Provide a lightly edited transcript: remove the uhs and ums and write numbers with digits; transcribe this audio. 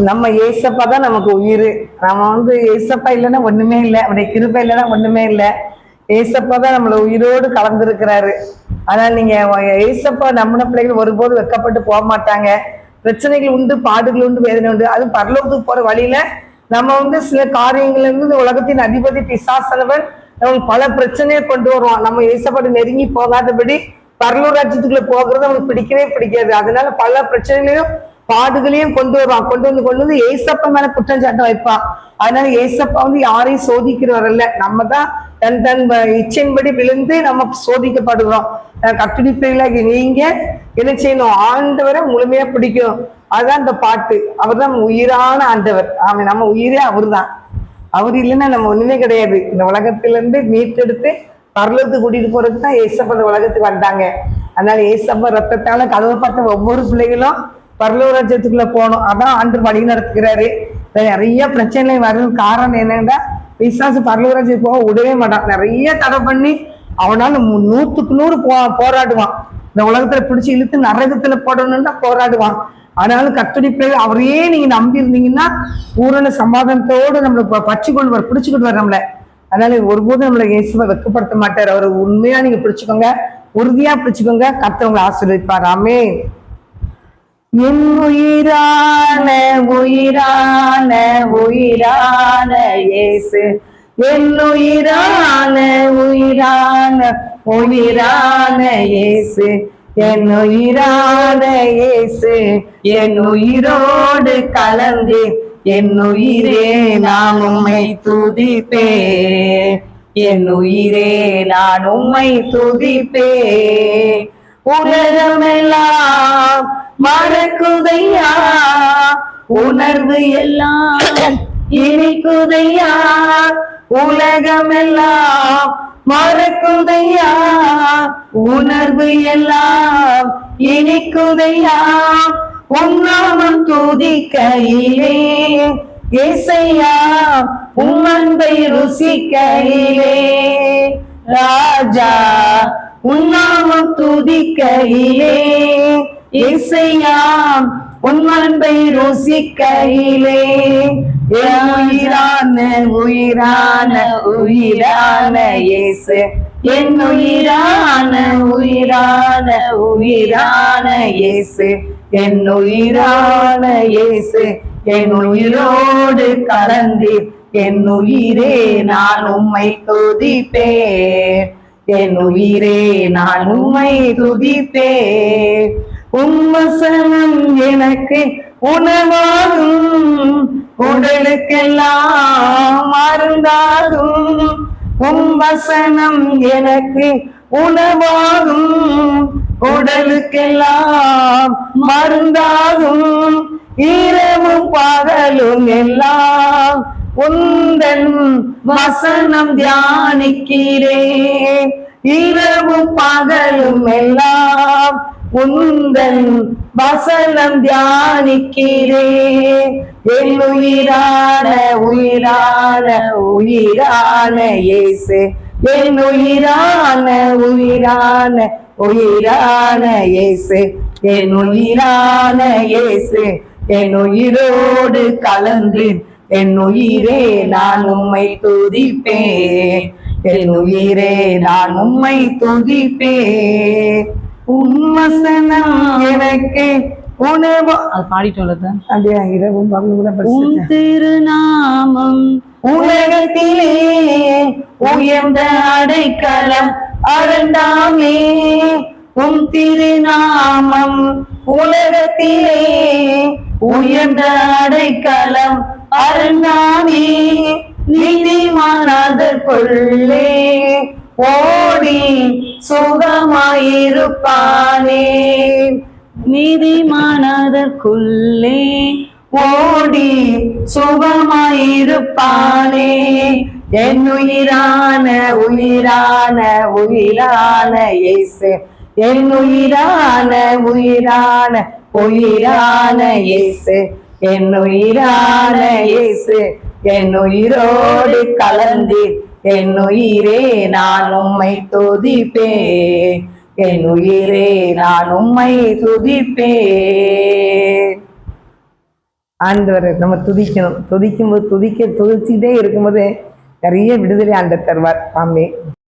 நம்ம ஏசப்பா தான் நமக்கு உயிர். நம்ம ஏசப்பா இல்லைன்னா ஒண்ணுமே இல்லை, அவருடைய கிருபை இல்லைன்னா ஒண்ணுமே இல்லை. ஏசப்பா தான் நம்மள உயிரோடு கலந்துருக்கிறாரு. ஆனால் நீங்க ஏசப்பா நம்மன பிள்ளைகள் ஒருபோது வெக்கப்பட்டு போக மாட்டாங்க. பிரச்சனைகள் உண்டு, பாடுகள் உண்டு, வேதனை உண்டு. அது பரலோகத்துக்கு போற வழியில நம்ம சில காரியங்கள் இந்த உலகத்தின் அதிபதி பிசாசனவன் நமக்கு பல பிரச்சனையை கொண்டு வருவான். நம்ம ஏசப்பாடு நெருங்கி போகாதபடி பரலூர் ராஜ்யத்துக்குள்ள போகிறது அவனுக்கு பிடிக்கவே பிடிக்காது. அதனால பல பிரச்சனைகளையும் பாடுகளையும் கொண்டு வருவான். கொண்டு வந்து ஏசப்பா மேல குற்றஞ்சாட்டம் வைப்பான். அதனால ஏசப்பா யாரையும் சோதிக்கிறவர் அல்ல. நம்ம தான் தன் தன் இச்சையின்படி விழுந்து நம்ம சோதிக்கப்படுகிறோம். கட்டுடி பிள்ளைகளாகி நீங்க என்ன செய்யணும்? ஆண்டவரை முழுமையா பிடிக்கும். அதுதான் இந்த பாட்டு. அவர் தான் உயிரான ஆண்டவர். நம்ம உயிரே அவர் தான். அவர் இல்லைன்னா நம்ம ஒண்ணுமே கிடையாது. இந்த உலகத்துல இருந்து மீட்டெடுத்து பரலோகத்துக்கு கூட்டிட்டு போறதுக்கு தான் ஏசப்பா இந்த உலகத்துக்கு வந்தாங்க. அதனால ஏசப்பா ரத்தத்தால கதவை பார்த்த ஒவ்வொரு பிள்ளைகளும் பரலோக ராஜ்யத்துக்குள்ள போகணும். அதான் ஆண்டு வழி நடத்துகிறாரு. நிறைய பிரச்சனை வர்றது காரணம் என்னன்னா, பிசாசு பரலோக ராஜ்யத்துக்கு போக விடவே மாட்டான். நிறைய தடை பண்ணி அவனால 100க்கு 100 போராடுவான். இந்த உலகத்துல பிடிச்சி இழுத்து நரகத்துல போடணும்னா போராடுவான். ஆனாலும் கர்த்தருடைய பிள்ளைகள் அவரையே நீங்க நம்பி இருந்தீங்கன்னா பூரண சமாதானத்தோடு நம்மளை பிடிச்சுக்கொள்வார் நம்மள. அதனால ஒருபோதும் நம்மளை இயேசுவை வெட்கப்படுத்த மாட்டார். அவர் உண்மையா நீங்க பிடிச்சுக்கோங்க, உறுதியா பிடிச்சுக்கோங்க. கர்த்தர் உங்களை ஆசீர்வதிப்பார். ஆமென். என் உயிரான உயிரான உயிரான இயேசு, என் உயிரான உயிரான உயிரான இயேசு, என் உயிரான இயேசு, என் உயிரோடு கலந்து என் உயிரே நான் உம்மை துதிப்பேன், என் உயிரே நான் உம்மை துதிப்பேன். உலகமெல்லாம் மறக்குதையா, உணர்வு எல்லாம் இனிக்குதையா, உலகமெல்லாம் மறக்குதையா, உணர்வு எல்லாம் இனிக்குதையா, உன்னாமம் துதிக்கையிலே இசையா, உம் அன்பை ருசிக்கையிலே ராஜா, உன்னாமம் துதிக்கையிலே இசையா, உன் அன்பை ருசிக்கையிலே உயிரான உயிரான உயிரான இயேசு, என் உயிரான உயிரான உயிரான இயேசு, என் உயிரான இயேசு, என் உயிரோடு கலந்து என் உயிரே நான் உம்மை துதிப்பேன், என் உயிரே நான் உம்மை துதிப்பேன். உம்மசனம் எனக்கு உணவாகும், உடலுக்கெல்லாம் மருந்தாகும். உம்மசனம் எனக்கு உணவாகும், உடலுக்கெல்லாம் மருந்தாகும். இரவும் பகலும் எல்லாம் உந்தன் வசனம் தியானிக்கிறேன், இரவும் பகலும் எல்லாம் உந்தன் வசனம் தியானிக்கிறேன். என் உயிரான உயிரான உயிரான இயேசு, என் உயிரான உயிரான உயிரான இயேசு, என் உயிரான இயேசு, என் உயிரோடு கலந்து என் உயிரே நான் உம்மை துதிப்பேன், என் உயிரே நான் உம்மை துதிப்பேன். உம்மசனம் எனக்கு உணவு அது பாடிட்டு அப்படியா? இரவும் பகலும் திருநாமம் உலகத்திலே உயர்ந்த அடைக்கலம் அருண்டாமே, உம் திருநாமம் உலகத்திலே உயர்ந்த அடைக்கலம் அருண்டாமே. நீதிமானதற்குள்ளே ஓடி சுகமாயிருப்பானே, நீதிமானதற்குள்ளே ஓடி சுகமாயிருப்பானே. என் உயிரான உயிரான உயிரான இயேசு, என் உயிரான உயிரான உயிரான இயேசு, என் உயிரான இயேசு, என் உயிரோடு கலந்து என் உயிரே நான் உம்மை துதிப்பேன், என் உயிரே நான் உம்மை துதிப்பேன். ஆண்டவரை நம்ம துதிக்கணும். துதிக்கும்போது துதிச்சுட்டே இருக்கும்போது நிறைய விடுதலை ஆண்டவர் தருவார். ஆமே.